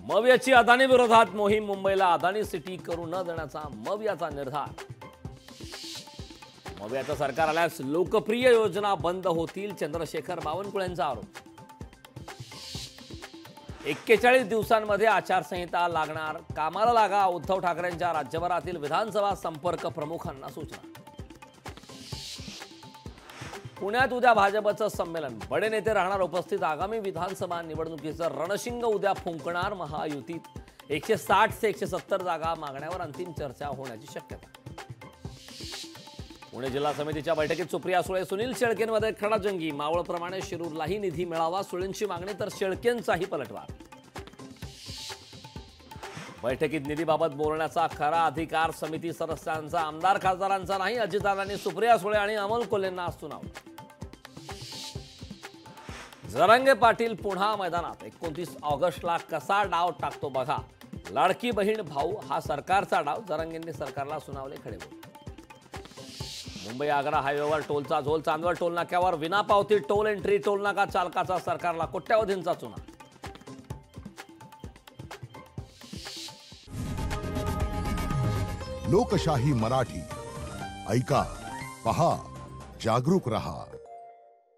मवियाची अदानी विरोधात मोहीम, मुंबईला अदानी सिटी करू न देण्याचा मवियाचा निर्धार। मवियाचं सरकार आल्यास लोकप्रिय योजना बंद होतील, चंद्रशेखर बावनकुळेंचा आरोप। 41 दिवसांमध्ये आचारसंहिता लागणार, कामाला लागा, उद्धव ठाकरेंच्या राज्यभरातील विधानसभा संपर्क प्रमुखांना सूचना। पुण्यात उद्या भाजपचं संमेलन, बडे नेते राहणार उपस्थित। आगामी विधानसभा निवडणुकीचं रणशिंग उद्या फुंकणार महायुतीत। 160 ते 170 जागा मागण्यावर अंतिम चर्चा होण्याची शक्यता। पुणे जिल्हा समितीच्या बैठकीत सुप्रिया सुळे, सुनील शेळकेंमध्ये खडाजंगी। मावळप्रमाणे शिरूरलाही निधी मिळावा, सुळेंची मागणी तर शेळकेंचाही पलटवार। बैठकीत निधीबाबत बोलण्याचा खरा अधिकार समिती सदस्यांचा, आमदार खासदारांचा नाही। अजितदादांनी सुप्रिया सुळे आणि अमोल कोल्हेंना सुनावलं। जरांगे पाटील पुन्हा मैदानात, 29 ऑगस्टला कसा डाव टाकतो बघा। लाडकी बहीण भाऊ हा सरकारचा डाव, जरांगेंनी सरकारला सुनावले खडेबोल। मुंबई आग्रा हायवेवर टोलचा झोल, चांदवड टोल नाक्यावर विनापावती टोल एंट्री, टोल नाका चालकाचा सरकारला कोट्यावधींचा चुना। लोकशाही मराठी ऐका, पहा, जागरूक रहा।